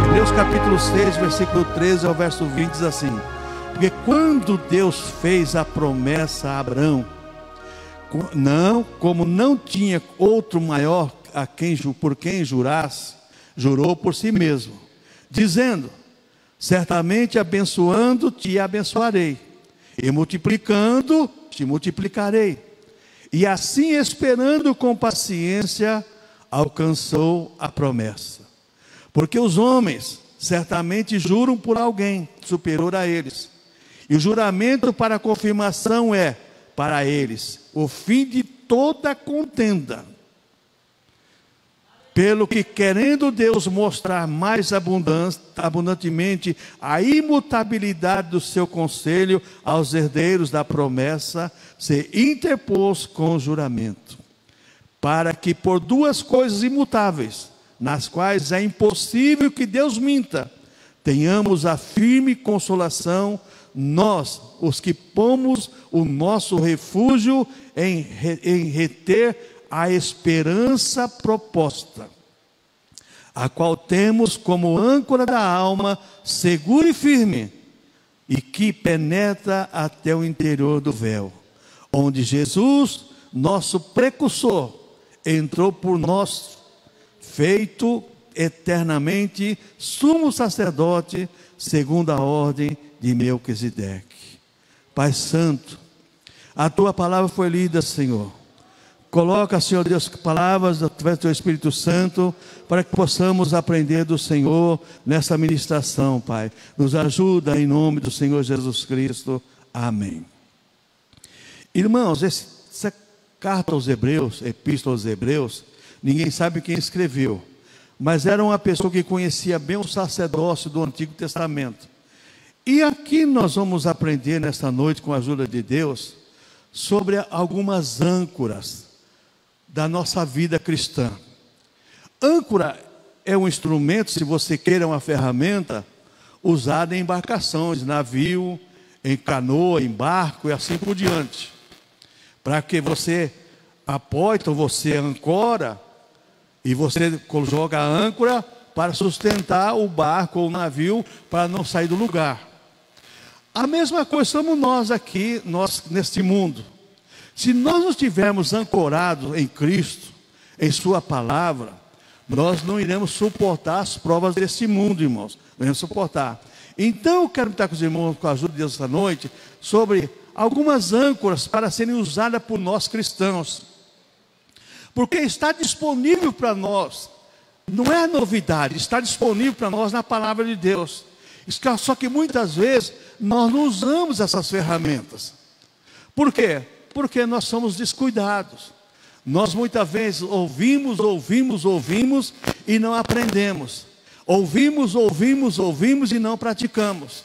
Hebreus capítulo 6, versículo 13 ao verso 20 diz assim: porque quando Deus fez a promessa a Abraão, como não tinha outro maior por quem jurasse, jurou por si mesmo, dizendo: certamente abençoando-te abençoarei, e multiplicando te multiplicarei. E assim, esperando com paciência, alcançou a promessa. Porque os homens certamente juram por alguém superior a eles, e o juramento para confirmação é, para eles, o fim de toda contenda. Pelo que, querendo Deus mostrar mais abundantemente a imutabilidade do seu conselho aos herdeiros da promessa, se interpôs com o juramento, para que por duas coisas imutáveis, nas quais é impossível que Deus minta, tenhamos a firme consolação, nós, os que pomos o nosso refúgio em reter a esperança proposta, a qual temos como âncora da alma, segura e firme, e que penetra até o interior do véu, onde Jesus, nosso precursor, entrou por nós, feito eternamente sumo sacerdote, segundo a ordem de Melquisedeque. Pai Santo, a Tua palavra foi lida, Senhor. Coloca, Senhor Deus, palavras através do Teu Espírito Santo, para que possamos aprender do Senhor nessa ministração, Pai. Nos ajuda em nome do Senhor Jesus Cristo. Amém. Irmãos, essa carta aos Hebreus, Epístola aos Hebreus, ninguém sabe quem escreveu, mas era uma pessoa que conhecia bem o sacerdócio do Antigo Testamento. E aqui nós vamos aprender nesta noite, com a ajuda de Deus, sobre algumas âncoras da nossa vida cristã. Âncora é um instrumento, se você queira uma ferramenta, usada em embarcações, navio, em canoa, em barco e assim por diante. Para que você apoie, ou você ancora, e você joga a âncora para sustentar o barco ou o navio, para não sair do lugar. A mesma coisa somos nós aqui, nós neste mundo. Se nós não estivermos ancorados em Cristo, em Sua palavra, nós não iremos suportar as provas desse mundo, irmãos. Não iremos suportar. Então eu quero estar com os irmãos, com a ajuda de Deus esta noite, sobre algumas âncoras para serem usadas por nós cristãos. Porque está disponível para nós, não é novidade, está disponível para nós na palavra de Deus. Só que muitas vezes nós não usamos essas ferramentas. Por quê? Porque nós somos descuidados. Nós muitas vezes ouvimos e não aprendemos. Ouvimos e não praticamos.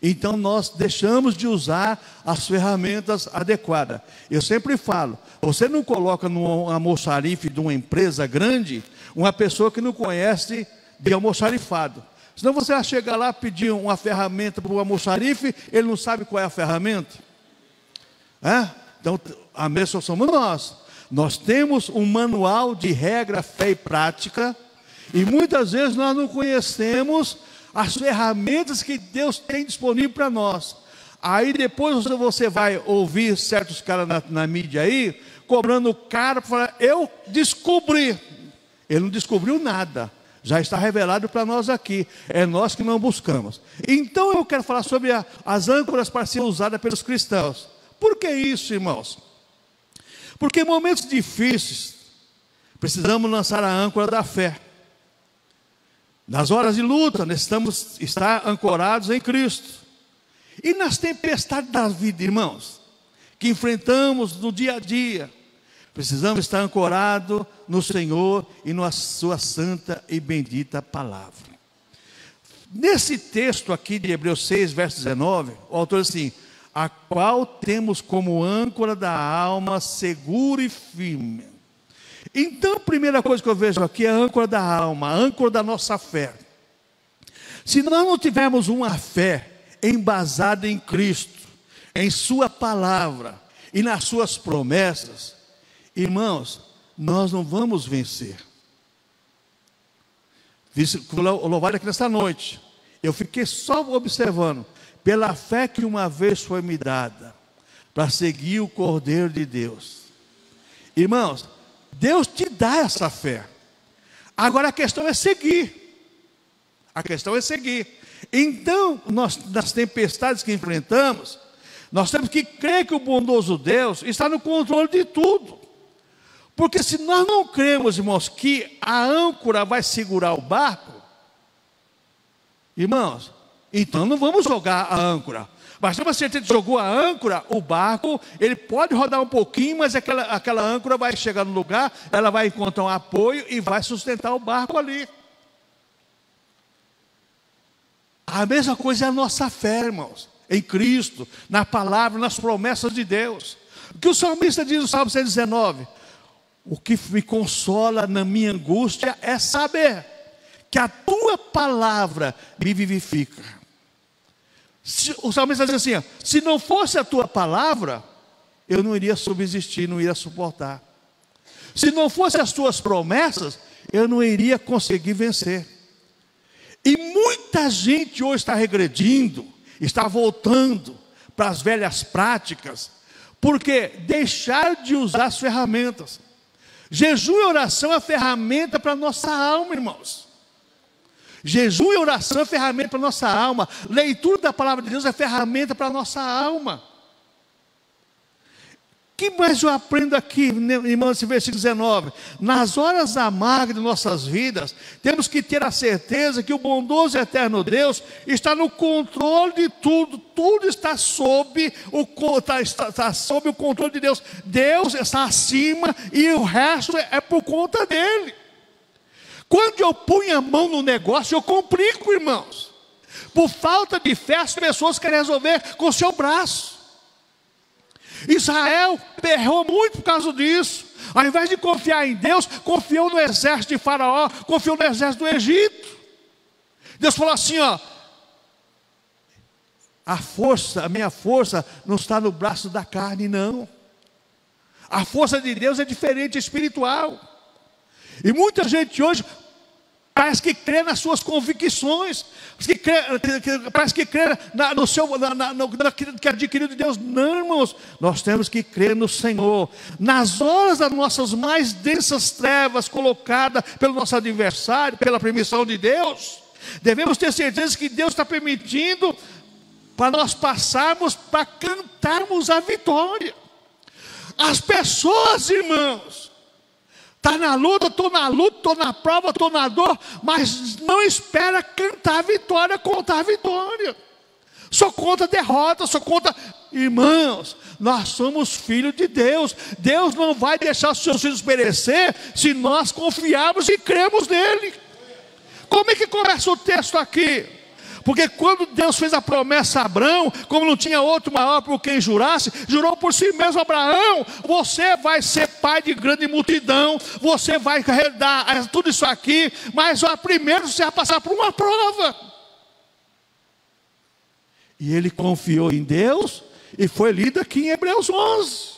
Então nós deixamos de usar as ferramentas adequadas. Eu sempre falo, você não coloca no almoxarife de uma empresa grande uma pessoa que não conhece de almoxarifado. Senão você vai chegar lá, pedir uma ferramenta para o almoxarife, ele não sabe qual é a ferramenta. Então a mesma somos nós. Nós temos um manual de regra, fé e prática, e muitas vezes nós não conhecemos as ferramentas que Deus tem disponível para nós. Aí depois você vai ouvir certos caras na mídia aí, cobrando caro para falar: eu descobri. Ele não descobriu nada, já está revelado para nós aqui, é nós que não buscamos. Então eu quero falar sobre as âncoras para ser usadas pelos cristãos. Por que isso, irmãos? Porque em momentos difíceis, precisamos lançar a âncora da fé. Nas horas de luta, necessitamos estar ancorados em Cristo. E nas tempestades da vida, irmãos, que enfrentamos no dia a dia, precisamos estar ancorados no Senhor e na Sua santa e bendita palavra. Nesse texto aqui de Hebreus 6, verso 19, o autor diz assim: a qual temos como âncora da alma segura e firme. Então a primeira coisa que eu vejo aqui é a âncora da alma, a âncora da nossa fé. Se nós não tivermos uma fé embasada em Cristo, em Sua palavra e nas Suas promessas, irmãos, nós não vamos vencer. Louvado aqui nesta noite, eu fiquei só observando, pela fé que uma vez foi me dada, para seguir o Cordeiro de Deus. Irmãos, Deus te dá essa fé. Agora a questão é seguir. A questão é seguir. Então, nas tempestades que enfrentamos, nós temos que crer que o bondoso Deus está no controle de tudo. Porque se nós não cremos, irmãos, que a âncora vai segurar o barco, irmãos, então não vamos jogar a âncora. Mas se você jogou a âncora, o barco, ele pode rodar um pouquinho, mas aquela âncora vai chegar no lugar, ela vai encontrar um apoio e vai sustentar o barco ali. A mesma coisa é a nossa fé, irmãos, em Cristo, na palavra, nas promessas de Deus. O que o salmista diz no Salmo 119? O que me consola na minha angústia é saber que a tua palavra me vivifica. O salmista diz assim: se não fosse a tua palavra, eu não iria subsistir, não iria suportar. Se não fossem as tuas promessas, eu não iria conseguir vencer. E muita gente hoje está regredindo, está voltando para as velhas práticas, porque deixaram de usar as ferramentas. Jejum e oração é ferramenta para a nossa alma, irmãos. Jejum e oração é ferramenta para a nossa alma. Leitura da palavra de Deus é ferramenta para a nossa alma. O que mais eu aprendo aqui, irmãos, nesse versículo 19? Nas horas amargas de nossas vidas, temos que ter a certeza que o bondoso e eterno Deus está no controle de tudo. Tudo está sob o controle de Deus. Deus está acima e o resto é por conta dele. Quando eu ponho a mão no negócio, eu complico, irmãos. Por falta de fé, as pessoas querem resolver com o seu braço. Israel errou muito por causa disso. Ao invés de confiar em Deus, confiou no exército de Faraó, confiou no exército do Egito. Deus falou assim, ó: a minha força não está no braço da carne, não. A força de Deus é diferente, é espiritual. E muita gente hoje parece que crê nas suas convicções, parece que crê naquilo que adquiriu de Deus. Não, irmãos, nós temos que crer no Senhor. Nas horas das nossas mais densas trevas colocadas pelo nosso adversário, pela permissão de Deus, devemos ter certeza que Deus está permitindo para nós passarmos, para cantarmos a vitória. As pessoas, irmãos, está na luta, estou na prova, estou na dor, mas não espera cantar a vitória, contar a vitória. Só conta derrota, só conta... Irmãos, nós somos filhos de Deus. Deus não vai deixar os seus filhos perecer se nós confiarmos e cremos nele. Como é que começa o texto aqui? Porque quando Deus fez a promessa a Abraão, como não tinha outro maior por quem jurasse, jurou por si mesmo: Abraão, você vai ser pai de grande multidão, você vai herdar tudo isso aqui, mas primeiro você vai passar por uma prova. E ele confiou em Deus, e foi lido aqui em Hebreus 11.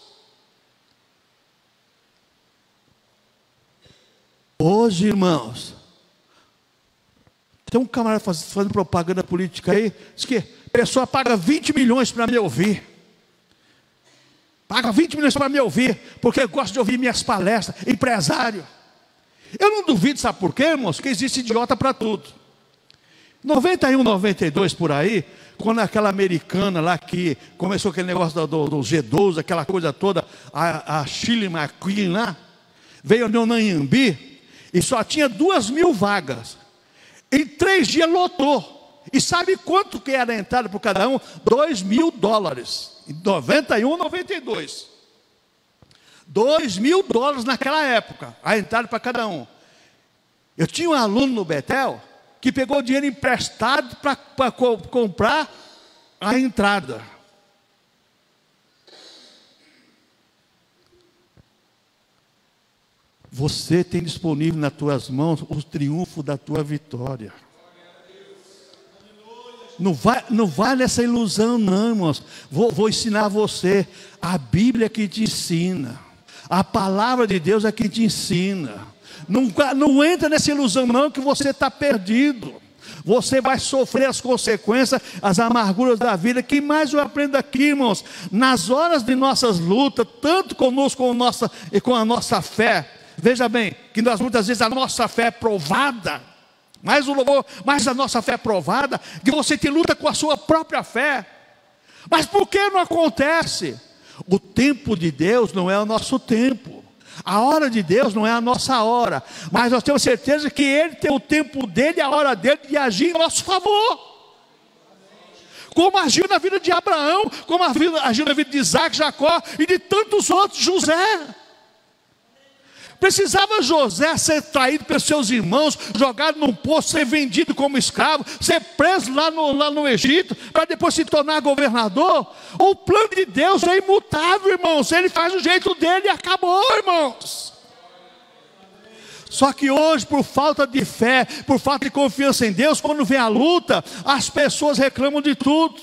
Hoje, irmãos, tem um camarada fazendo propaganda política aí, diz que a pessoa paga 20 milhões para me ouvir. Paga 20 milhões para me ouvir, porque gosta de ouvir minhas palestras, empresário. Eu não duvido, sabe por quê, irmãos? Que existe idiota para tudo. 91, 92 por aí, quando aquela americana lá que começou aquele negócio do G12, aquela coisa toda, a Shirley McQueen lá, veio no Anhembi e só tinha 2.000 vagas. Em 3 dias lotou. E sabe quanto que era a entrada por cada um? $2.000. Em 91, 92. $2.000 naquela época, a entrada para cada um. Eu tinha um aluno no Betel que pegou dinheiro emprestado para comprar a entrada. Você tem disponível nas tuas mãos o triunfo da tua vitória. Não vai nessa ilusão não, irmãos. Vou ensinar você. A Bíblia que te ensina. A palavra de Deus é que te ensina. Não entra nessa ilusão não que você está perdido. Você vai sofrer as consequências, as amarguras da vida. Que mais eu aprendo aqui, irmãos? Nas horas de nossas lutas, tanto conosco com a nossa fé. Veja bem, que nós muitas vezes a nossa fé é provada. Mais o louvor, mais a nossa fé é provada. Que você te luta com a sua própria fé. Mas por que não acontece? O tempo de Deus não é o nosso tempo. A hora de Deus não é a nossa hora. Mas nós temos certeza que Ele tem o tempo dele, a hora dele de agir em nosso favor. Como agiu na vida de Abraão, como agiu na vida de Isaac, Jacó e de tantos outros, José. Precisava José ser traído pelos seus irmãos, jogado num poço, ser vendido como escravo, ser preso lá no Egito, para depois se tornar governador? O plano de Deus é imutável, irmãos. Ele faz o jeito dele e acabou, irmãos. Só que hoje, por falta de fé, por falta de confiança em Deus, quando vem a luta, as pessoas reclamam de tudo.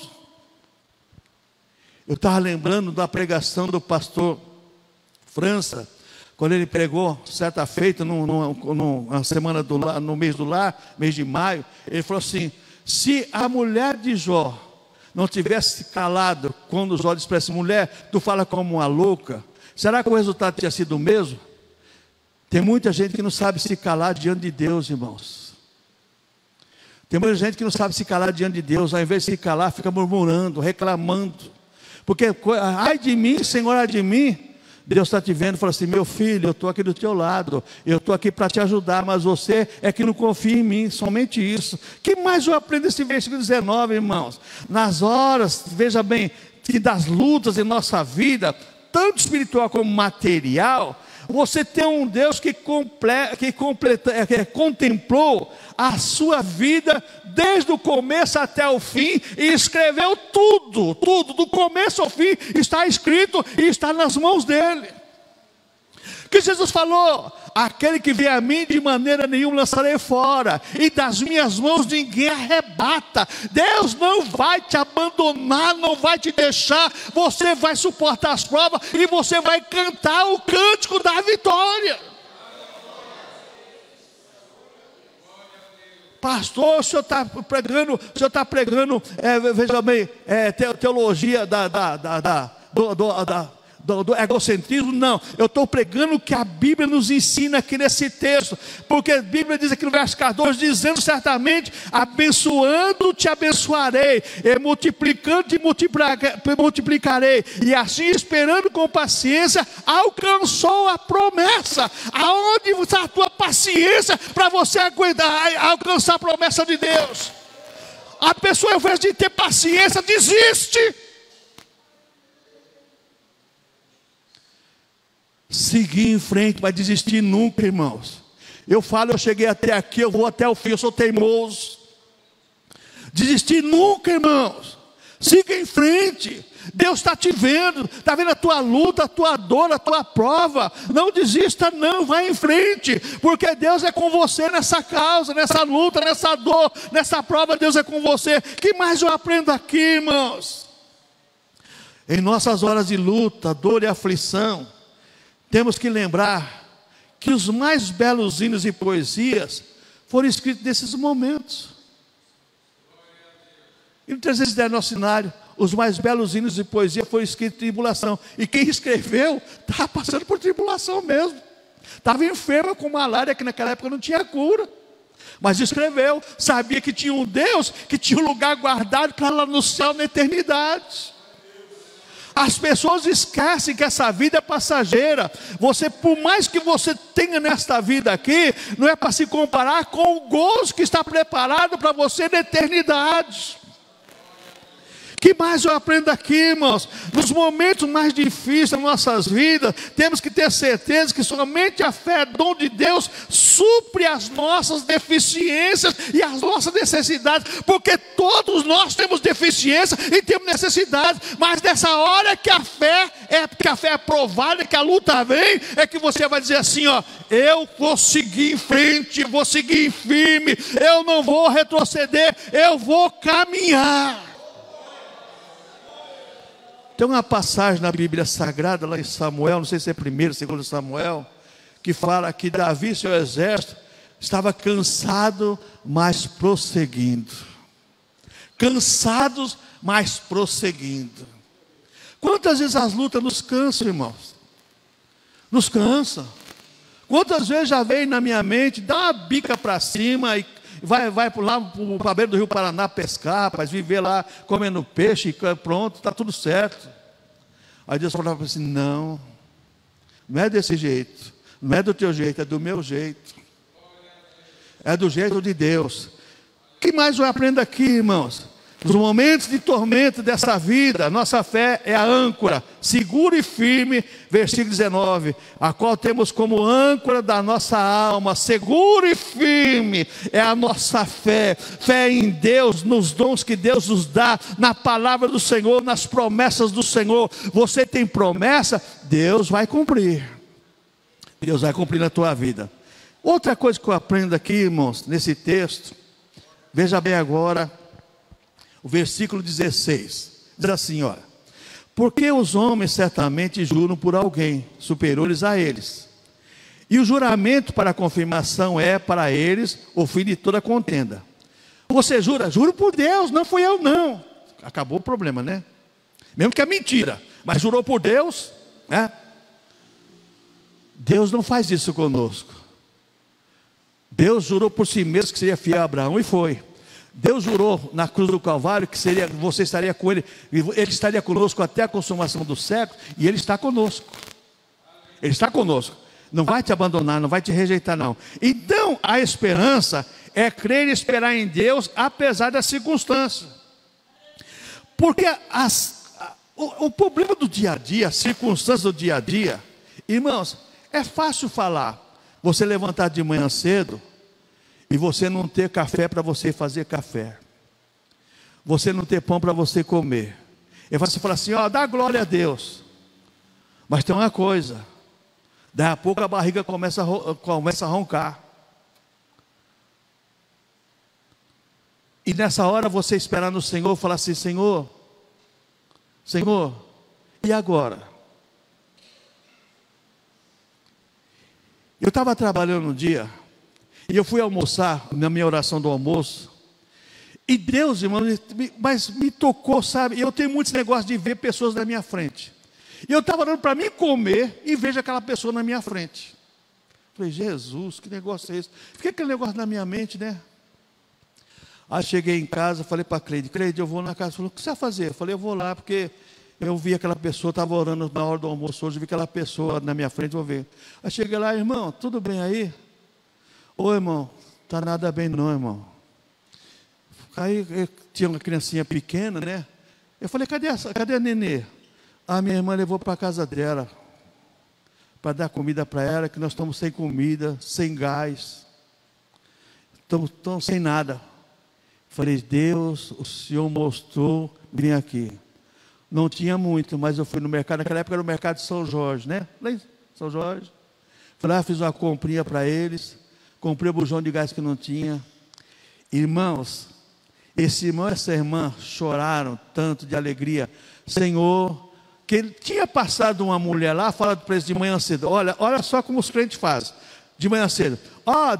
Eu estava lembrando da pregação do pastor França, quando ele pregou, certa feita, numa semana no mês do lar, mês de maio, ele falou assim: se a mulher de Jó não tivesse calado, quando Jó disse para essa mulher, tu fala como uma louca, será que o resultado tinha sido o mesmo? Tem muita gente que não sabe se calar diante de Deus, irmãos. Tem muita gente que não sabe se calar diante de Deus, ao invés de se calar, fica murmurando, reclamando. Porque, ai de mim, Senhor, ai de mim. Deus está te vendo e fala assim: meu filho, eu estou aqui do teu lado, eu estou aqui para te ajudar, mas você é que não confia em mim, somente isso. Que mais eu aprendo esse versículo 19, irmãos? Nas horas, veja bem, que das lutas em nossa vida, tanto espiritual como material, você tem um Deus que contemplou a sua vida desde o começo até o fim e escreveu tudo, do começo ao fim está escrito e está nas mãos dele. Que Jesus falou: aquele que vem a mim de maneira nenhuma lançarei fora, e das minhas mãos ninguém arrebata. Deus não vai te abandonar, não vai te deixar. Você vai suportar as provas e você vai cantar o cântico da vitória. Pastor, o senhor está pregando, veja bem, teologia do egocentrismo? Não, eu estou pregando o que a Bíblia nos ensina aqui nesse texto, porque a Bíblia diz aqui no verso 14, dizendo certamente: abençoando te abençoarei, e multiplicando te multiplicarei, e assim esperando com paciência, alcançou a promessa. Aonde está a tua paciência para você alcançar a promessa de Deus? A pessoa, ao invés de ter paciência, desiste. Seguir em frente, mas desistir nunca, irmãos. Eu cheguei até aqui, eu vou até o fim, eu sou teimoso. Desistir nunca, irmãos. Siga em frente. Deus está te vendo, está vendo a tua luta, a tua dor, a tua prova. Não desista não, vai em frente, porque Deus é com você nessa causa, nessa luta, nessa dor, nessa prova. Deus é com você. Que mais eu aprendo aqui, irmãos? Em nossas horas de luta, dor e aflição, temos que lembrar que os mais belos hinos e poesias foram escritos nesses momentos. E no 310 nosso cenário, os mais belos hinos e poesia foram escritos em tribulação. E quem escreveu estava passando por tribulação mesmo. Estava enfermo com malária, que naquela época não tinha cura. Mas escreveu, sabia que tinha um Deus, que tinha um lugar guardado para lá no céu, na eternidade. As pessoas esquecem que essa vida é passageira. Por mais que você tenha nesta vida aqui, não é para se comparar com o gozo que está preparado para você na eternidade. Que mais eu aprendo aqui, irmãos? Nos momentos mais difíceis das nossas vidas, temos que ter certeza que somente a fé, dom de Deus, supre as nossas deficiências e as nossas necessidades, porque todos nós temos deficiência e temos necessidades, mas nessa hora que a fé é provada, que a luta vem, é que você vai dizer assim: ó, eu vou seguir em frente, vou seguir firme, eu não vou retroceder, eu vou caminhar. tem uma passagem na Bíblia Sagrada, lá em Samuel, não sei se é 1º, 2º Samuel, que fala que Davi e seu exército estava cansado, mas prosseguindo. Cansados, mas prosseguindo. Quantas vezes as lutas nos cansam, irmãos? Nos cansa. Quantas vezes já veio na minha mente, dá uma bica para cima e vai lá para a beira do Rio Paraná pescar, rapaz, viver lá comendo peixe, e pronto, está tudo certo. Aí Deus falava assim: não é desse jeito, não é do teu jeito, é do meu jeito, é do jeito de Deus. O que mais eu aprendo aqui, irmãos? Nos momentos de tormento dessa vida, nossa fé é a âncora, segura e firme, versículo 19, a qual temos como âncora da nossa alma, segura e firme, é a nossa fé, fé em Deus, nos dons que Deus nos dá, na palavra do Senhor, nas promessas do Senhor. Você tem promessa, Deus vai cumprir, Deus vai cumprir na tua vida. Outra coisa que eu aprendo aqui, irmãos, nesse texto, veja bem agora, o versículo 16, diz assim, olha: porque os homens certamente juram por alguém, superiores a eles, e o juramento para a confirmação é para eles o fim de toda contenda. Você jura? Juro por Deus, não fui eu não. Acabou o problema, né? Mesmo que é mentira, mas jurou por Deus, né? Deus não faz isso conosco. Deus jurou por si mesmo que seria fiel a Abraão, e foi. Deus jurou na cruz do Calvário que você estaria com Ele, Ele estaria conosco até a consumação do século, e Ele está conosco. Ele está conosco. Não vai te abandonar, não vai te rejeitar, não. Então, a esperança é crer e esperar em Deus, apesar das circunstâncias. Porque o problema do dia a dia, as circunstâncias do dia a dia, irmãos, é fácil falar. Você levantar de manhã cedo e você não ter café para você fazer café, você não ter pão para você comer, e você fala assim: ó, dá glória a Deus. Mas tem uma coisa, daí a pouco a barriga começa a roncar, e nessa hora você esperar no Senhor, falar assim: Senhor, e agora? Eu estava trabalhando um dia, e eu fui almoçar, na minha oração do almoço, e Deus, irmão, mas me tocou, sabe? Eu tenho muitos negócios de ver pessoas na minha frente, e eu estava orando para mim comer, e vejo aquela pessoa na minha frente. Falei: Jesus, que negócio é esse? Fiquei aquele negócio na minha mente, né? Aí cheguei em casa, falei para a Cleide: Cleide, eu vou na casa. Falou: o que você vai fazer? Eu falei: eu vou lá, porque eu vi aquela pessoa, estava orando na hora do almoço hoje, vi aquela pessoa na minha frente, vou ver. Aí cheguei lá: irmão, tudo bem aí? Ô irmão, está nada bem não, irmão. Aí tinha uma criancinha pequena, né? Eu falei: cadê a nenê? A minha irmã levou para a casa dela, para dar comida para ela, que nós estamos sem comida, sem gás, estamos sem nada. Falei: Deus, o Senhor mostrou, vim aqui. Não tinha muito, mas eu fui no mercado, naquela época era o mercado de São Jorge, né? Lá em São Jorge. Fui lá, fiz uma comprinha para eles, comprei o bujão de gás que não tinha. Irmãos, esse irmão e essa irmã choraram tanto de alegria. Senhor, que ele tinha passado uma mulher lá, falando para eles de manhã cedo: olha só como os crentes fazem, de manhã cedo: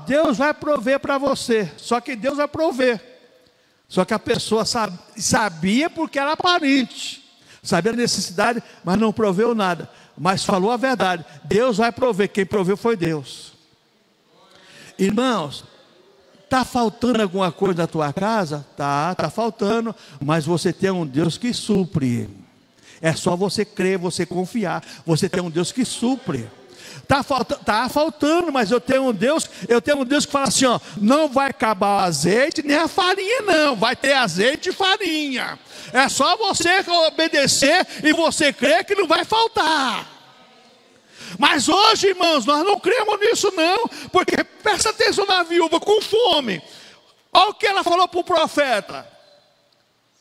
Deus vai prover para você. Só que Deus vai prover. Só que a pessoa sabia porque era parente, sabia a necessidade, mas não proveu nada, mas falou a verdade: Deus vai prover. Quem proveu foi Deus. Irmãos, está faltando alguma coisa na tua casa? Está faltando, mas você tem um Deus que supre. É só você crer, você confiar. Você tem um Deus que supre. Está faltando, mas eu tenho um Deus que fala assim: ó, não vai acabar o azeite nem a farinha, não. Vai ter azeite e farinha. É só você obedecer e você crer que não vai faltar. Mas hoje, irmãos, nós não cremos nisso não, porque presta atenção na viúva com fome. Olha o que ela falou para o profeta.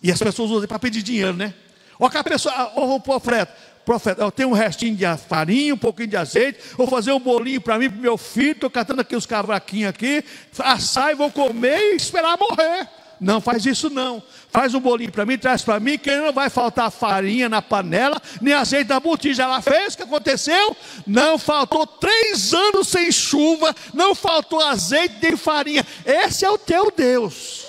E as pessoas usam para pedir dinheiro, né? Olha que a pessoa, o profeta, eu tenho um restinho de farinha, um pouquinho de azeite, vou fazer um bolinho para mim, para o meu filho, estou catando aqui os cavaquinhos aqui, assar e vou comer e esperar morrer. Não faz isso não. Faz um bolinho para mim, traz para mim, que não vai faltar farinha na panela, nem azeite na botija. Ela fez, o que aconteceu? Não faltou 3 anos sem chuva, não faltou azeite nem farinha. Esse é o teu Deus.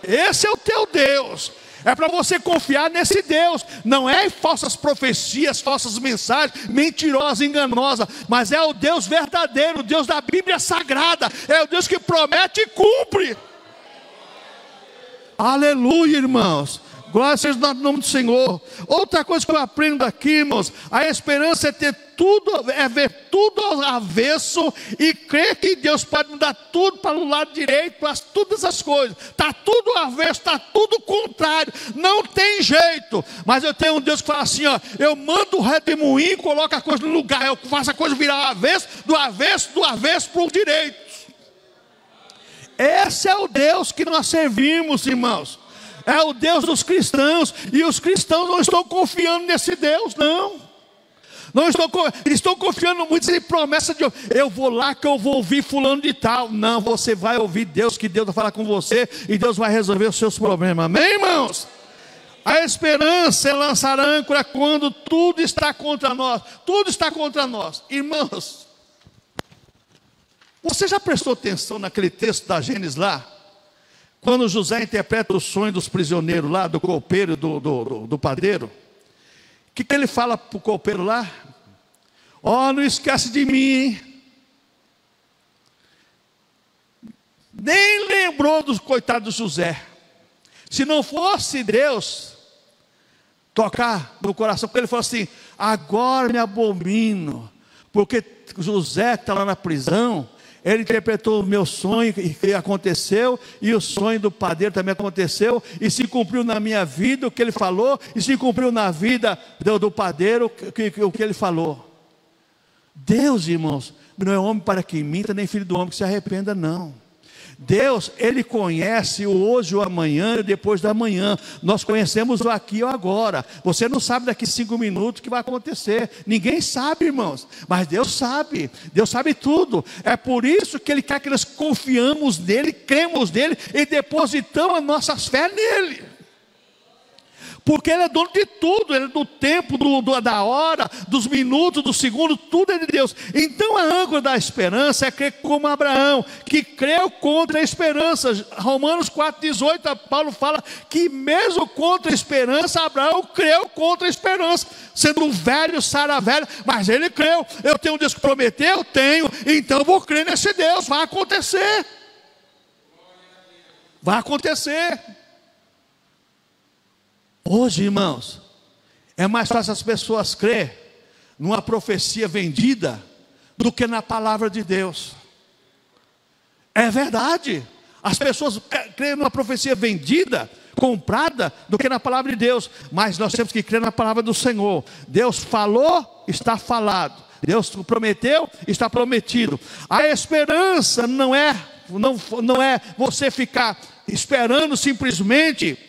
Esse é o teu Deus. É para você confiar nesse Deus. Não é em falsas profecias, falsas mensagens, mentirosas, enganosas. Mas é o Deus verdadeiro, o Deus da Bíblia Sagrada. É o Deus que promete e cumpre. Aleluia, irmãos. Glória seja no nome do Senhor. Outra coisa que eu aprendo aqui, irmãos, a esperança é ter tudo, é ver tudo ao avesso e crer que Deus pode mudar tudo para o lado direito, para todas as coisas. Está tudo ao avesso, está tudo contrário, não tem jeito. Mas eu tenho um Deus que fala assim, ó, eu mando o redemoinho, coloco a coisa no lugar, eu faço a coisa virar ao avesso, do avesso para o direito. Esse é o Deus que nós servimos, irmãos. É o Deus dos cristãos. E os cristãos não estão confiando nesse Deus, não. Estão confiando muito em promessa de eu vou lá que eu vou ouvir fulano de tal. Não, você vai ouvir Deus, que Deus vai falar com você e Deus vai resolver os seus problemas. Amém, irmãos? A esperança é lançar âncora quando tudo está contra nós. Tudo está contra nós. Irmãos, você já prestou atenção naquele texto da Gênesis lá? Quando José interpreta o sonho dos prisioneiros lá, do copeiro e do padeiro. O que ele fala para o copeiro lá? Ó, não esquece de mim, hein? Nem lembrou do coitado do José. Se não fosse Deus tocar no coração, porque ele falou assim, agora me abomino, porque José que está lá na prisão, ele interpretou o meu sonho e aconteceu, e o sonho do padeiro também aconteceu, e se cumpriu na minha vida o que ele falou, e se cumpriu na vida do padeiro o que ele falou. Deus, irmãos, não é homem para que minta, nem filho do homem que se arrependa, não. Deus, Ele conhece o hoje, o amanhã e depois da manhã. Nós conhecemos o aqui e o agora. Você não sabe daqui 5 minutos o que vai acontecer. Ninguém sabe, irmãos. Mas Deus sabe. Deus sabe tudo. É por isso que Ele quer que nós confiamos nele, cremos nele e depositamos as nossas fé nele. Porque Ele é dono de tudo, Ele é do tempo, da hora, dos minutos, do segundo, tudo é de Deus. Então a âncora da esperança é crer como Abraão, que creu contra a esperança. Romanos 4,18, Paulo fala que mesmo contra a esperança, Abraão creu contra a esperança. Sendo um velho, Sara velha, mas ele creu. Eu tenho um Deus que prometeu? Eu tenho, então eu vou crer nesse Deus, vai acontecer. Vai acontecer. Hoje, irmãos, é mais fácil as pessoas crer numa profecia vendida do que na palavra de Deus. É verdade. As pessoas creem numa profecia vendida, comprada, do que na palavra de Deus. Mas nós temos que crer na palavra do Senhor. Deus falou, está falado. Deus prometeu, está prometido. A esperança não é você ficar esperando simplesmente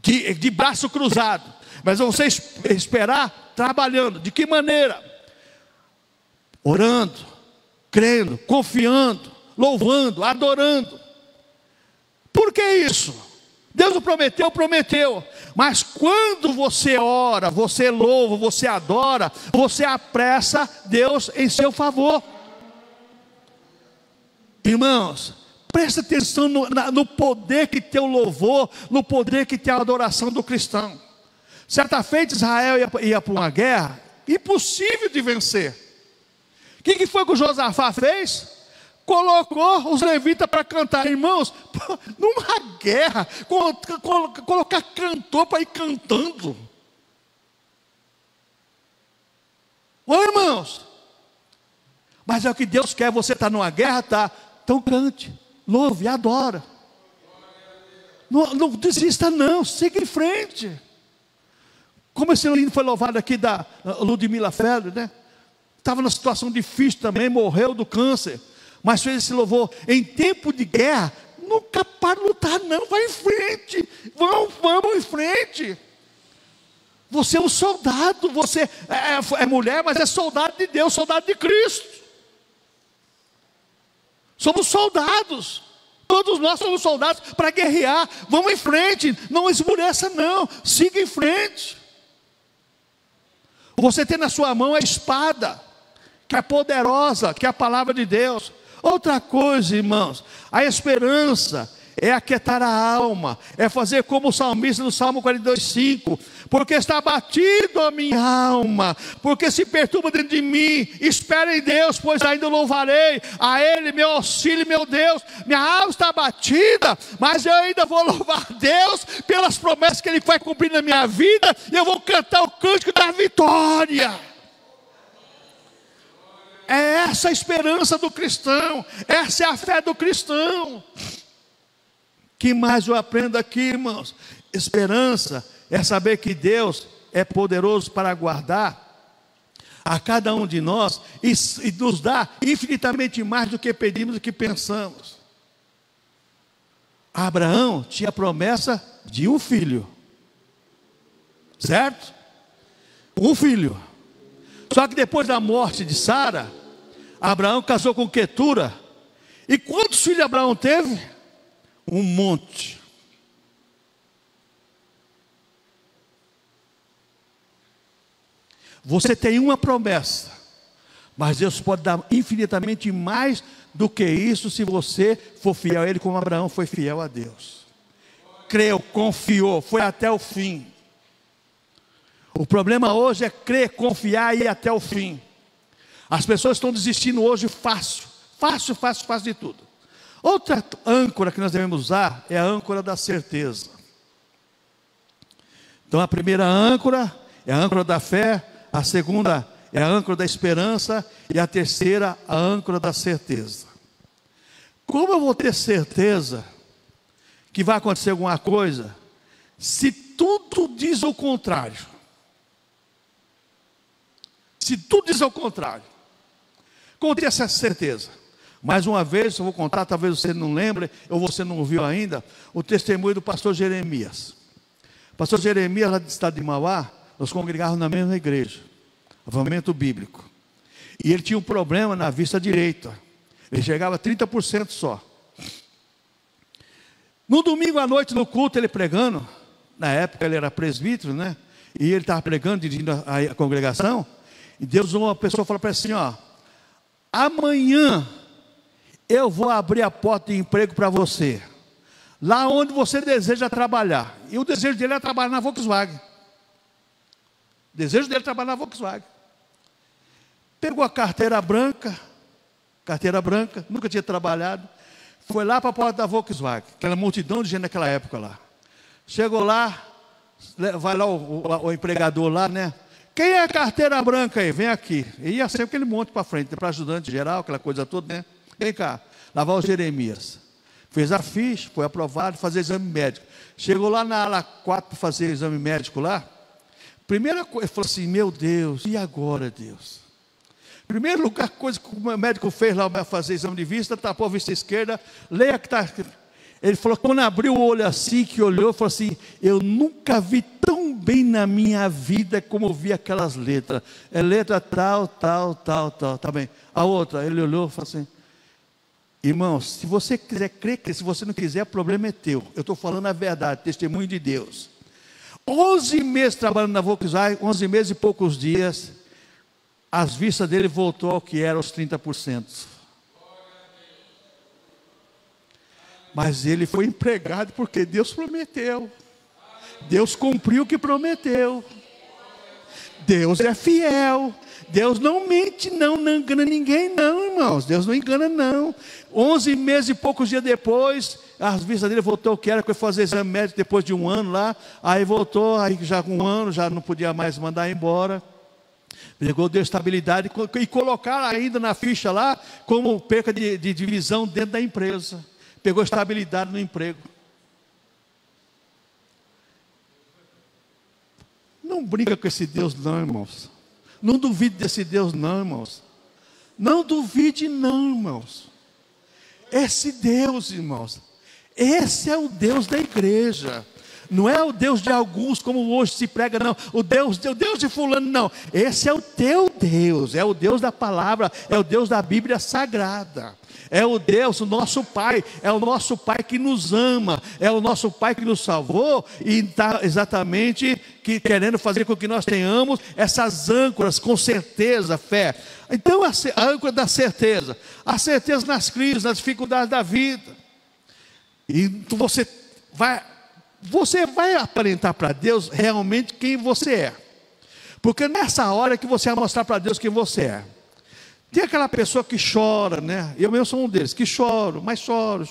de braço cruzado, mas você esperar trabalhando. De que maneira? Orando, crendo, confiando, louvando, adorando. Por que isso? Deus prometeu, prometeu. Mas quando você ora, você louva, você adora, você apressa Deus em seu favor. Irmãos, presta atenção no poder que tem o louvor, no poder que tem a adoração do cristão. Certa feita Israel ia para uma guerra, impossível de vencer. O que foi que o Josafá fez? Colocou os levitas para cantar. Irmãos, numa guerra, colocar cantor para ir cantando. Ô irmãos, mas é o que Deus quer. Você está numa guerra, tá? Então cante, louve, adora. Não desista não, siga em frente. Como esse menino foi louvado aqui da Ludmila Félio, né? Estava numa situação difícil também, morreu do câncer, mas fez esse louvor. Em tempo de guerra, nunca para de lutar não, vai em frente, vamos em frente. Você é um soldado, você é mulher, mas é soldado de Deus, soldado de Cristo. Somos soldados. Todos nós somos soldados para guerrear. Vamos em frente, não esmoreça não, siga em frente. Você tem na sua mão a espada, que é poderosa, que é a palavra de Deus. Outra coisa, irmãos, a esperança é aquietar a alma, é fazer como o salmista no Salmo 42:5, porque está abatido a minha alma, porque se perturba dentro de mim. Espera em Deus, pois ainda o louvarei, a Ele meu auxílio, meu Deus. Minha alma está abatida, mas eu ainda vou louvar Deus pelas promessas que Ele vai cumprir na minha vida, e eu vou cantar o cântico da vitória. É essa a esperança do cristão, essa é a fé do cristão. Que mais eu aprendo aqui, irmãos? Esperança é saber que Deus é poderoso para guardar a cada um de nós e nos dá infinitamente mais do que pedimos e do que pensamos. Abraão tinha a promessa de um filho, certo? Um filho. Só que depois da morte de Sara, Abraão casou com Quetura. E quantos filhos Abraão teve? Um monte. Você tem uma promessa, mas Deus pode dar infinitamente mais do que isso, se você for fiel a Ele, como Abraão foi fiel a Deus. Creu, confiou, foi até o fim. O problema hoje é crer, confiar e ir até o fim. As pessoas estão desistindo hoje fácil de tudo. Outra âncora que nós devemos usar é a âncora da certeza. Então a primeira âncora é a âncora da fé, a segunda é a âncora da esperança e a terceira a âncora da certeza. Como eu vou ter certeza que vai acontecer alguma coisa se tudo diz o contrário? Se tudo diz o contrário, como ter essa certeza? Mais uma vez, eu vou contar, talvez você não lembre, ou você não ouviu ainda, o testemunho do pastor Jeremias. O pastor Jeremias, lá do estado de Mauá, nós congregávamos na mesma igreja, avivamento bíblico. E ele tinha um problema na vista direita. Ele chegava a 30% só. No domingo à noite, no culto, ele pregando, na época ele era presbítero, né? E ele estava pregando, dirigindo a congregação, e Deus, uma pessoa falou para ele assim, ó, amanhã eu vou abrir a porta de emprego para você, lá onde você deseja trabalhar. E o desejo dele é trabalhar na Volkswagen. O desejo dele é trabalhar na Volkswagen. Pegou a carteira branca, nunca tinha trabalhado, foi lá para a porta da Volkswagen, aquela multidão de gente naquela época lá. Chegou lá, vai lá o empregador lá, né? Quem é a carteira branca aí? Vem aqui. E ia sempre aquele monte para frente, para ajudante geral, aquela coisa toda, né? Vem cá, lá vai o Jeremias. Fez a ficha, foi aprovado, fazer exame médico. Chegou lá na ala 4 para fazer exame médico lá. Primeira coisa, ele falou assim, meu Deus, e agora, Deus? Primeiro lugar, coisa que o médico fez lá para fazer exame de vista, tapou a vista esquerda, leia que está... Ele falou, quando abriu o olho assim, que olhou, falou assim, eu nunca vi tão bem na minha vida como vi aquelas letras. É letra tal, tá bem. A outra, ele olhou e falou assim, irmãos, se você quiser crer, se você não quiser, o problema é teu. Eu estou falando a verdade, testemunho de Deus. 11 meses trabalhando na Volkswagen, 11 meses e poucos dias, as vistas dele voltou ao que era os 30%. Mas ele foi empregado porque Deus prometeu. Deus cumpriu o que prometeu. Deus é fiel. Deus não mente, não engana ninguém, não, irmãos. Deus não engana, não. 11 meses e poucos dias depois, as vistas dele voltou ao que era, foi fazer exame médico depois de um ano lá. Aí voltou, aí já com um ano, já não podia mais mandar embora. Pegou, deu estabilidade e colocaram ainda na ficha lá como perca de divisão dentro da empresa. Pegou estabilidade no emprego. Não brinca com esse Deus não, irmãos. Não duvide desse Deus não, irmãos. Não duvide não, irmãos. Esse Deus, irmãos, esse é o Deus da igreja. Não é o Deus de alguns, como hoje se prega, não. O Deus de fulano, não. Esse é o teu Deus, é o Deus da palavra, é o Deus da Bíblia Sagrada. É o Deus, o nosso Pai, é o nosso Pai que nos ama, é o nosso Pai que nos salvou e está exatamente querendo fazer com que nós tenhamos essas âncoras com certeza, fé. Então a âncora da certeza, a certeza nas crises, nas dificuldades da vida. E você vai aparentar para Deus realmente quem você é, porque nessa hora que você vai mostrar para Deus quem você é. Tem aquela pessoa que chora, né? Eu mesmo sou um deles, que choro, mas choro,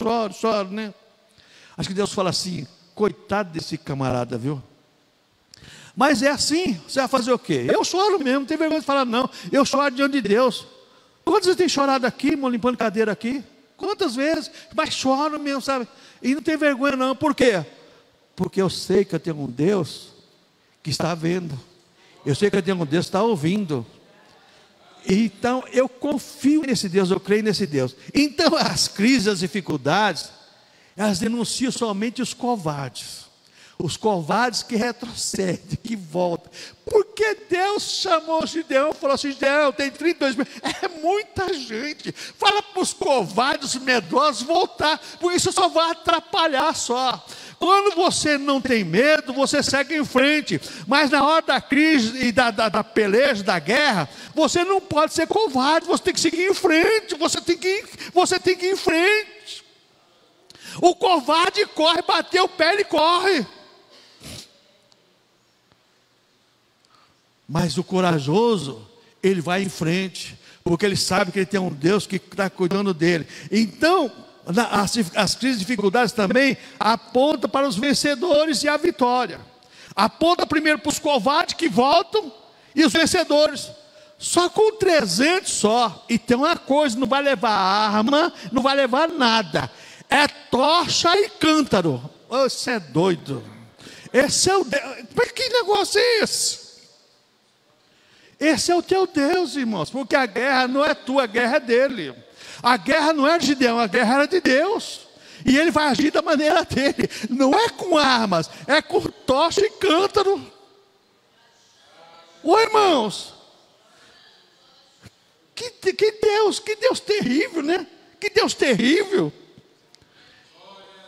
né? Acho que Deus fala assim, coitado desse camarada, viu? Mas é assim, você vai fazer o quê? Eu choro mesmo, não tem vergonha de falar não. Eu choro diante de Deus. Quantas vezes tem chorado aqui, irmão, limpando cadeira aqui? Quantas vezes? Mas choro mesmo, sabe? E não tem vergonha não, por quê? Porque eu sei que eu tenho um Deus que está vendo. Eu sei que eu tenho um Deus que está ouvindo. Então eu confio nesse Deus, eu creio nesse Deus. Então as crises, as dificuldades, elas denunciam somente os covardes. Os covardes que retrocedem, que voltam. Porque Deus chamou Gideão e falou assim: Gideão, tem 32 mil. É muita gente. Fala para os covardes, os medrosos voltar, porque isso só vai atrapalhar só. Quando você não tem medo, você segue em frente. Mas na hora da crise e da peleja, da guerra, você não pode ser covarde, você tem que seguir em frente, você tem que ir em frente. O covarde corre, bateu o pé e corre. Mas o corajoso, ele vai em frente, porque ele sabe que ele tem um Deus que está cuidando dele. Então, as crises e dificuldades também apontam para os vencedores e a vitória. Aponta primeiro para os covardes que voltam e os vencedores. Só com 300 só. E tem uma coisa, não vai levar arma, não vai levar nada. É tocha e cântaro. Você é doido. Esse é o Deus. Mas que negócio é esse? Esse é o teu Deus, irmãos, porque a guerra não é tua, a guerra é dele. A guerra não é de Gideão, a guerra era de Deus. E ele vai agir da maneira dele. Não é com armas, é com tocha e cântaro. Ô irmãos, que Deus terrível, né? Que Deus terrível.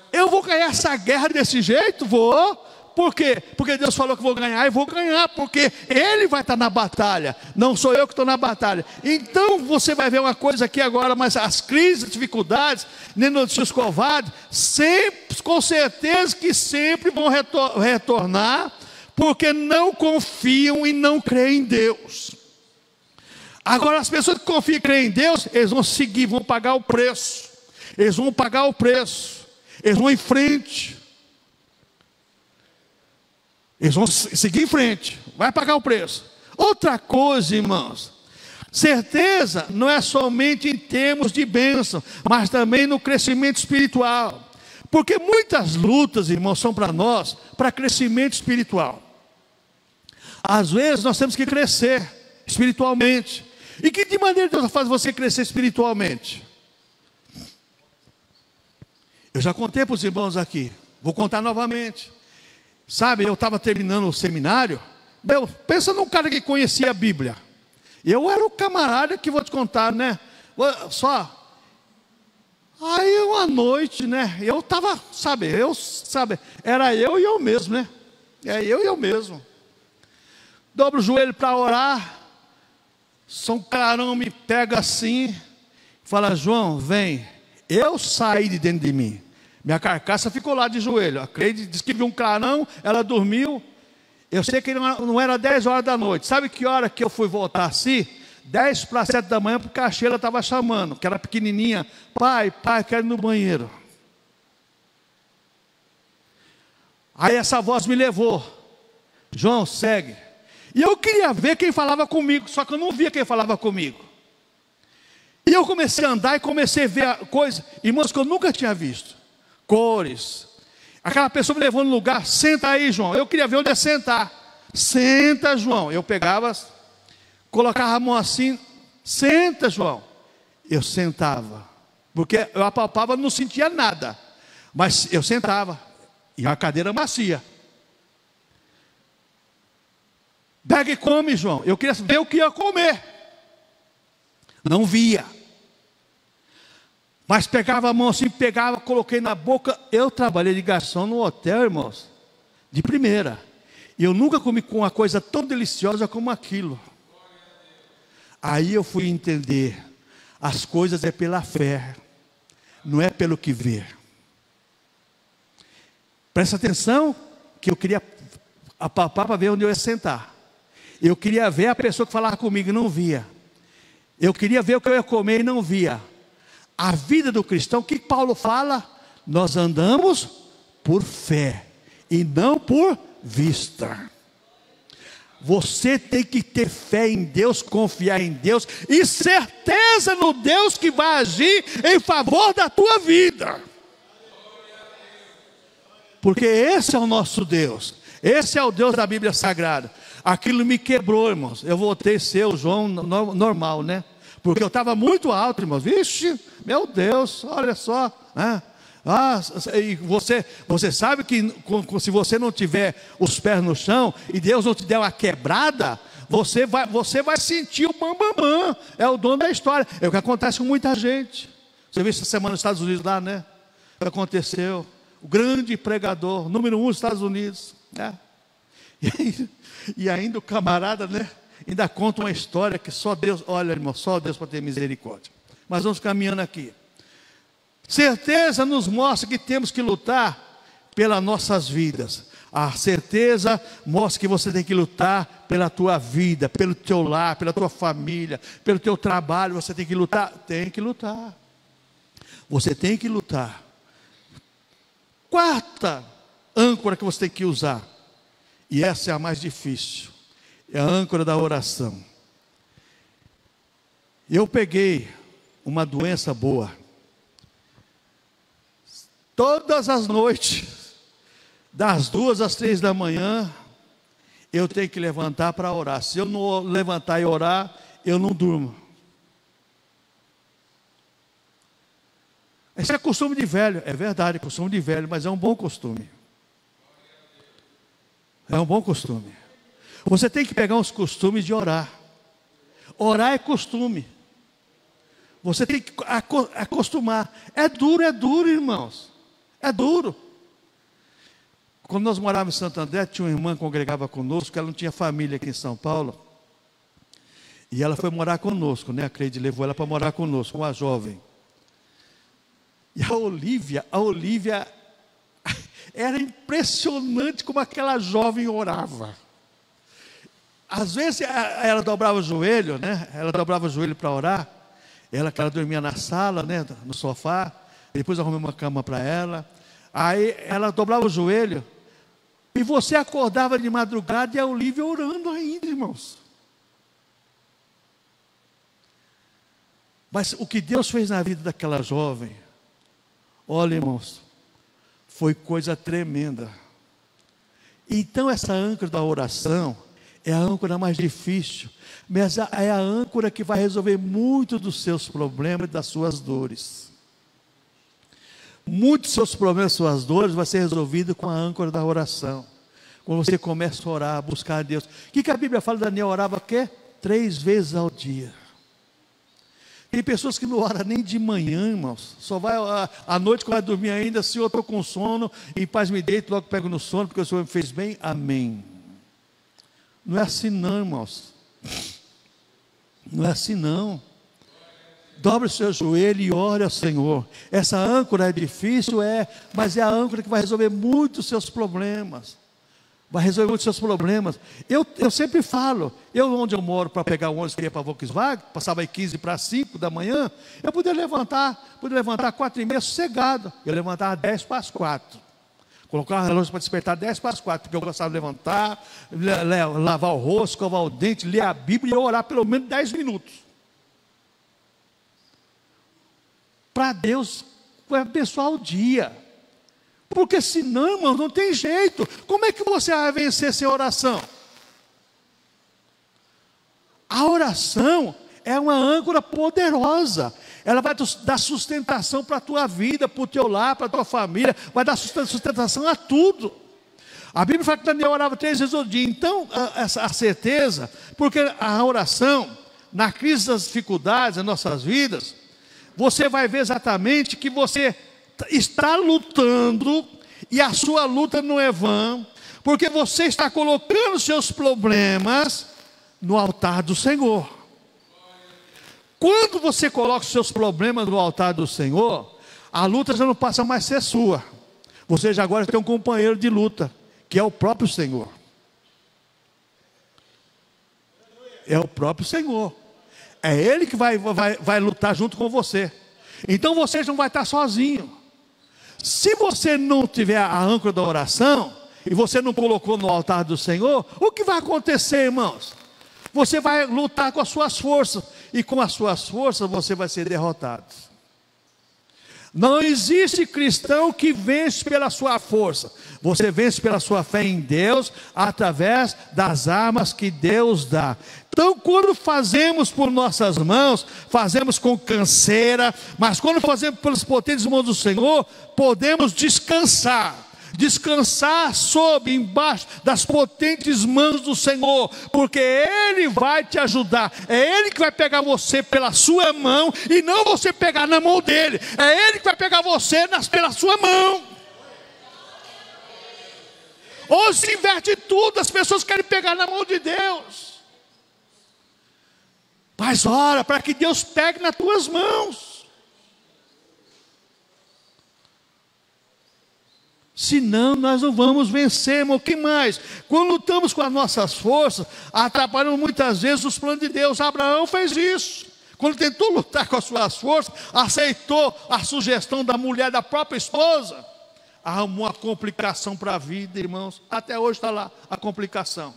Eu vou ganhar essa guerra desse jeito? Vou. Por quê? Porque Deus falou que vou ganhar, e vou ganhar, porque Ele vai estar na batalha, não sou eu que estou na batalha. Então você vai ver uma coisa aqui agora, mas as crises, as dificuldades, nem os covardes, sempre, com certeza que sempre vão retornar, porque não confiam e não creem em Deus. Agora as pessoas que confiam e creem em Deus, eles vão seguir, vão pagar o preço, eles vão pagar o preço, eles vão em frente. Eles vão seguir em frente, vai pagar o preço. Outra coisa, irmãos, certeza não é somente em termos de bênção, mas também no crescimento espiritual. Porque muitas lutas, irmãos, são para nós, para crescimento espiritual. Às vezes nós temos que crescer espiritualmente. E que de maneira Deus faz você crescer espiritualmente? Eu já contei para os irmãos aqui, vou contar novamente. Sabe, eu estava terminando o seminário. Pensa num cara que conhecia a Bíblia. Eu era o camarada que vou te contar, né? Só. Aí uma noite, né? Eu estava, era eu e eu mesmo, né? É eu e eu mesmo. Dobro o joelho para orar. São clarão me pega assim. Fala: João, vem. Eu saí de dentro de mim. Minha carcaça ficou lá de joelho. A Cleide disse que viu um clarão, ela dormiu. Eu sei que não era 10 horas da noite. Sabe que hora que eu fui voltar assim? 10 para 7 da manhã, porque a Sheila estava chamando, que era pequenininha. Pai, quero ir no banheiro. Aí essa voz me levou. João, segue. E eu queria ver quem falava comigo, só que eu não via quem falava comigo. E eu comecei a andar e comecei a ver coisas, irmãos, que eu nunca tinha visto. Cores. Aquela pessoa me levou no lugar: senta aí, João. Eu queria ver onde é sentar. Senta, João. Eu pegava, colocava a mão assim: senta, João. Eu sentava, porque eu apalpava, não sentia nada, mas eu sentava, e a cadeira macia. Pega e come, João. Eu queria ver o que ia comer. Não via. Mas pegava a mão assim, pegava, coloquei na boca. Eu trabalhei de garçom no hotel, irmãos, de primeira. E eu nunca comi com uma coisa tão deliciosa como aquilo. Aí eu fui entender. As coisas é pela fé, não é pelo que vê. Presta atenção, que eu queria apalpar para ver onde eu ia sentar. Eu queria ver a pessoa que falava comigo e não via. Eu queria ver o que eu ia comer e não via. A vida do cristão, o que Paulo fala? Nós andamos por fé e não por vista. Você tem que ter fé em Deus, confiar em Deus e certeza no Deus que vai agir em favor da tua vida. Porque esse é o nosso Deus. Esse é o Deus da Bíblia Sagrada. Aquilo me quebrou, irmãos. Eu voltei a ser o João normal, né? Porque eu estava muito alto, irmãos. Vixe, meu Deus, olha só, né? E você sabe que se você não tiver os pés no chão e Deus não te der uma quebrada, você vai sentir o bam. É o dono da história. É o que acontece com muita gente. Você viu essa semana nos Estados Unidos lá, né? O que aconteceu? O grande pregador, número 1 dos Estados Unidos, né? E ainda o camarada, né? Ainda conta uma história que só Deus, olha, irmão, só Deus pode ter misericórdia. Mas vamos caminhando aqui. Certeza nos mostra que temos que lutar pelas nossas vidas. A certeza mostra que você tem que lutar pela tua vida, pelo teu lar, pela tua família, pelo teu trabalho. Você tem que lutar? Tem que lutar. Você tem que lutar. Quarta âncora que você tem que usar, e essa é a mais difícil, é a âncora da oração. Eu peguei uma doença boa. Todas as noites, das 2 às 3 da manhã, eu tenho que levantar para orar. Se eu não levantar e orar, eu não durmo. Esse é costume de velho, é verdade, é costume de velho, mas é um bom costume. É um bom costume. Você tem que pegar uns costumes de orar. Orar é costume. Você tem que acostumar. É duro, irmãos. É duro. Quando nós morávamos em Santo André, tinha uma irmã que congregava conosco, ela não tinha família aqui em São Paulo. E ela foi morar conosco, né? A Cleide levou ela para morar conosco, uma jovem. E a Olívia, era impressionante como aquela jovem orava. Às vezes ela dobrava o joelho, né? Ela dobrava o joelho para orar. Ela dormia na sala, né? No sofá. Depois arrumei uma cama para ela. Aí ela dobrava o joelho. E você acordava de madrugada e a Olívia orando ainda, irmãos. Mas o que Deus fez na vida daquela jovem, olha, irmãos, foi coisa tremenda. Então essa âncora da oração é a âncora mais difícil, mas é a âncora que vai resolver muito dos seus problemas e das suas dores. Muitos dos seus problemas e suas dores vai ser resolvido com a âncora da oração. Quando você começa a orar, a buscar a Deus. O que a Bíblia fala? Daniel orava o quê? 3 vezes ao dia. Tem pessoas que não oram nem de manhã, irmãos. Só vai à noite, quando vai dormir ainda, se eu estou com sono, em paz me deito, logo pego no sono, porque o Senhor me fez bem. Amém. Não é assim não, irmãos. Não é assim não. Dobre o seu joelho e ore ao Senhor. Essa âncora é difícil, mas é a âncora que vai resolver muitos dos seus problemas. Vai resolver muitos dos seus problemas. Eu sempre falo, onde eu moro para pegar o ônibus que ia para Volkswagen, passava aí 15 para 5 da manhã, eu podia levantar 4h30 sossegado. Eu levantava 10 para as 4. Colocava o relógio para despertar 10 para as 4, porque eu gostava de levantar, lavar o rosto, escovar o dente, ler a Bíblia e orar pelo menos 10 minutos. Para Deus abençoar o dia. Porque senão, irmãos, não tem jeito. Como é que você vai vencer sem oração? A oração é uma âncora poderosa. Ela vai dar sustentação para a tua vida, para o teu lar, para a tua família. Vai dar sustentação a tudo. A Bíblia fala que Daniel orava 3 vezes ao dia. Então, a certeza, porque a oração, na crise das dificuldades das nossas vidas, você vai ver exatamente que você está lutando, e a sua luta não é vã, porque você está colocando seus problemas no altar do Senhor. Quando você coloca os seus problemas no altar do Senhor, a luta já não passa mais a ser sua. Você já agora tem um companheiro de luta, que é o próprio Senhor. É o próprio Senhor. É Ele que vai lutar junto com você. Então você não vai estar sozinho. Se você não tiver a âncora da oração, e você não colocou no altar do Senhor, o que vai acontecer, irmãos? Você vai lutar com as suas forças, e com as suas forças você vai ser derrotado. Não existe cristão que vence pela sua força. Você vence pela sua fé em Deus, através das armas que Deus dá. Então, quando fazemos por nossas mãos, fazemos com canseira, mas quando fazemos pelas potentes mãos do Senhor, podemos descansar. Descansar embaixo das potentes mãos do Senhor, porque Ele vai te ajudar. É Ele que vai pegar você pela sua mão, e não você pegar na mão dele. É Ele que vai pegar você pela sua mão. Hoje se inverte tudo, as pessoas querem pegar na mão de Deus. Mas ora para que Deus pegue nas tuas mãos. Senão nós não vamos vencer, irmão. O que mais? Quando lutamos com as nossas forças, atrapalhamos muitas vezes os planos de Deus. Abraão fez isso. Quando tentou lutar com as suas forças, aceitou a sugestão da mulher, da própria esposa, arrumou uma complicação para a vida, irmãos. Até hoje está lá a complicação.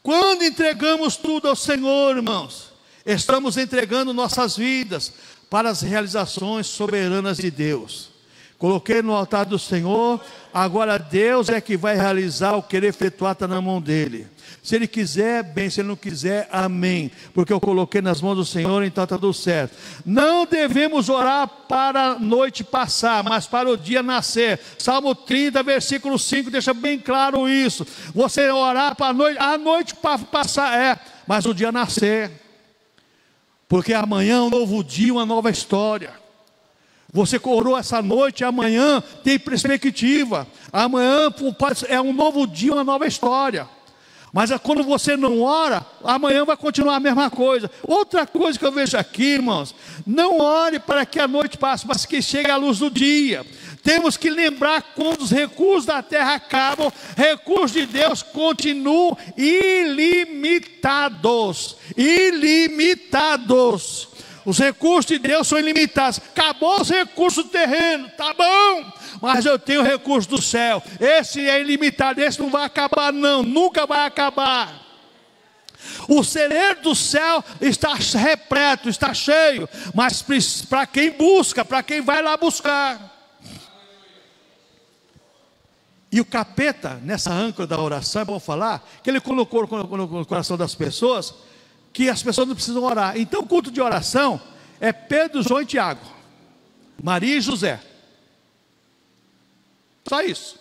Quando entregamos tudo ao Senhor, irmãos, estamos entregando nossas vidas para as realizações soberanas de Deus. Coloquei no altar do Senhor, agora Deus é que vai realizar o que Ele efetuar, está na mão dEle. Se Ele quiser, bem, se Ele não quiser, amém. Porque eu coloquei nas mãos do Senhor, então está tudo certo. Não devemos orar para a noite passar, mas para o dia nascer. Salmo 30, versículo 5, deixa bem claro isso. Você orar para a noite passar, mas o dia nascer. Porque amanhã é um novo dia, uma nova história. Você orou essa noite, amanhã tem perspectiva. Amanhã é um novo dia, uma nova história. Mas quando você não ora, amanhã vai continuar a mesma coisa. Outra coisa que eu vejo aqui, irmãos, não ore para que a noite passe, mas que chegue a luz do dia. Temos que lembrar quando os recursos da terra acabam, recursos de Deus continuam ilimitados. Ilimitados. Os recursos de Deus são ilimitados. Acabou os recursos do terreno, tá bom, mas eu tenho recursos do céu. Esse é ilimitado, esse não vai acabar não, nunca vai acabar. O celeiro do céu está repleto, está cheio, mas para quem busca, para quem vai lá buscar. E o capeta, nessa âncora da oração, é bom falar, que ele colocou no coração das pessoas, que as pessoas não precisam orar. Então o culto de oração é Pedro, João e Tiago, Maria e José. Só isso.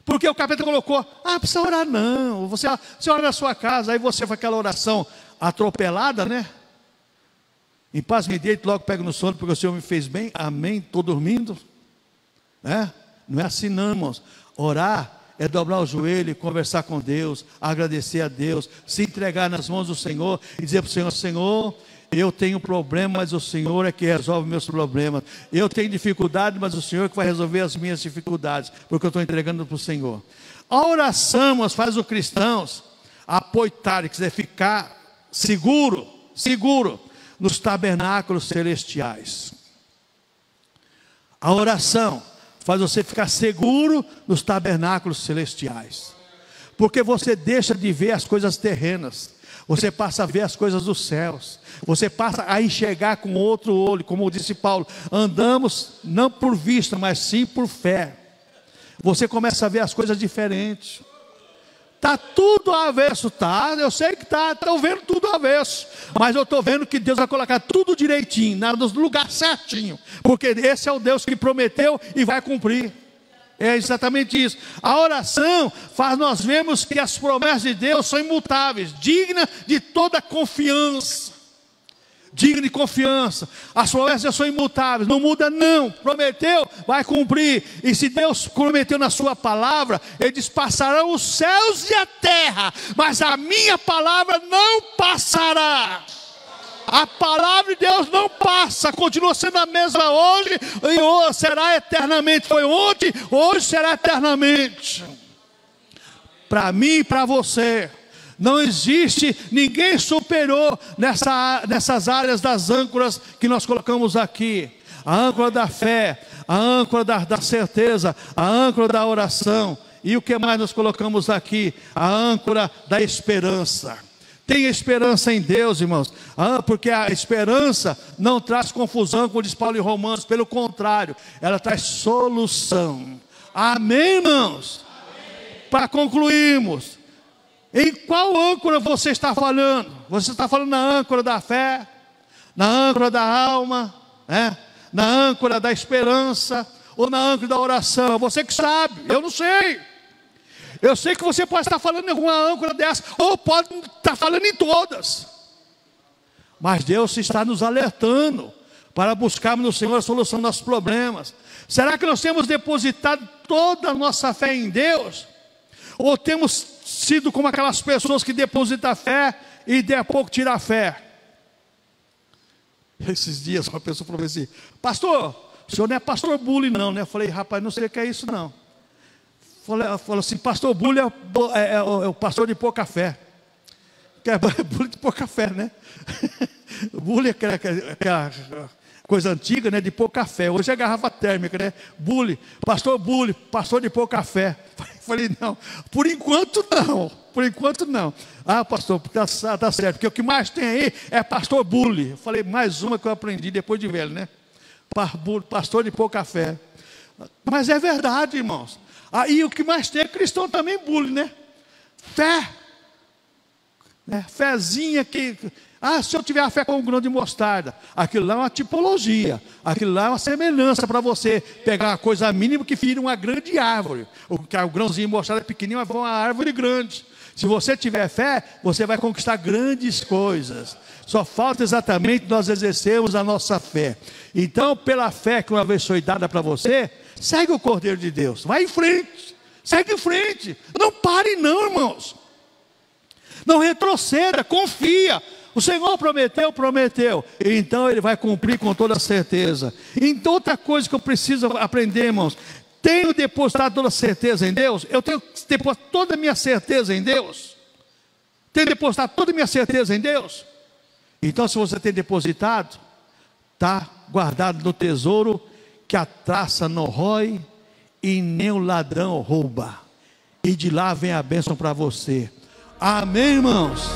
Porque o capeta colocou, precisa orar não. Você ora na sua casa, aí você faz aquela oração atropelada, né? Em paz me deito, logo pego no sono, porque o Senhor me fez bem, amém, estou dormindo. Não é assim não, irmãos. Orar é dobrar o joelho, conversar com Deus, agradecer a Deus, se entregar nas mãos do Senhor e dizer para o Senhor: Senhor, eu tenho problema, mas o Senhor é que resolve meus problemas. Eu tenho dificuldade, mas o Senhor é que vai resolver as minhas dificuldades, porque eu estou entregando para o Senhor. A oração faz os cristãos apoiarem, quiser ficar seguro nos tabernáculos celestiais. A oração faz você ficar seguro nos tabernáculos celestiais, porque você deixa de ver as coisas terrenas, você passa a ver as coisas dos céus, você passa a enxergar com outro olho, como disse Paulo, andamos não por vista, mas sim por fé. Você começa a ver as coisas diferentes. Está tudo avesso, tá? Eu sei que estou vendo tudo avesso, mas eu estou vendo que Deus vai colocar tudo direitinho, no lugar certinho, porque esse é o Deus que prometeu e vai cumprir. É exatamente isso. A oração faz nós vermos que as promessas de Deus são imutáveis, dignas de toda confiança. Digna de confiança. As promessas são imutáveis, não muda não. Prometeu, vai cumprir. E se Deus prometeu na sua palavra, Ele diz: passarão os céus e a terra, mas a minha palavra não passará. A palavra de Deus não passa, continua sendo a mesma hoje e hoje será eternamente. Foi ontem, hoje será eternamente. Para mim e para você, não existe ninguém superior nessas áreas das âncoras que nós colocamos aqui. A âncora da fé, a âncora da certeza, a âncora da oração. E o que mais nós colocamos aqui? A âncora da esperança. Tenha esperança em Deus, irmãos, porque a esperança não traz confusão, como diz Paulo em Romanos, pelo contrário, ela traz solução. Amém, irmãos? Para concluirmos, em qual âncora você está falando? Você está falando na âncora da fé, na âncora da alma, na âncora da esperança, ou na âncora da oração? Você que sabe, eu não sei. Eu sei que você pode estar falando em alguma âncora dessa, ou pode estar falando em todas. Mas Deus está nos alertando para buscarmos no Senhor a solução dos nossos problemas. Será que nós temos depositado toda a nossa fé em Deus? Ou temos sido como aquelas pessoas que depositam a fé e de a pouco tiram a fé? Esses dias uma pessoa falou assim: pastor, o senhor não é pastor bullying não, né? Eu falei: rapaz, não sei o que é isso não. Falou assim: pastor bullying é o pastor de pouca fé. Que é bullying de pouca fé, né? Bullying é aquela coisa antiga, né? De pouca fé. Hoje é garrafa térmica, né? Bullying, pastor de pouca fé. Falei: não, por enquanto não. Por enquanto não. Ah, pastor, tá certo, porque o que mais tem aí é pastor bullying. Eu falei: mais uma que eu aprendi depois de velho, né? Pastor de pouca fé. Mas é verdade, irmãos. Aí o que mais tem é cristão também bullying, né? Fé. Fézinha que... se eu tiver a fé com um grão de mostarda. Aquilo lá é uma tipologia. Aquilo lá é uma semelhança para você pegar uma coisa mínima que vira uma grande árvore. O grãozinho de mostarda é pequenininho, mas vai uma árvore grande. Se você tiver fé, você vai conquistar grandes coisas. Só falta exatamente nós exercermos a nossa fé. Então, pela fé que uma vez foi dada para você, segue o Cordeiro de Deus. Vai em frente. Segue em frente. Não pare não, irmãos. Não retroceda, confia. O Senhor prometeu. Então Ele vai cumprir com toda certeza. Então, outra coisa que eu preciso aprender, irmãos. Tenho depositado toda a certeza em Deus? Eu tenho depositado toda a minha certeza em Deus? Tenho depositado toda a minha certeza em Deus? Então, se você tem depositado, está guardado no tesouro que a traça não rói e nem o ladrão rouba. E de lá vem a bênção para você. Amém, irmãos?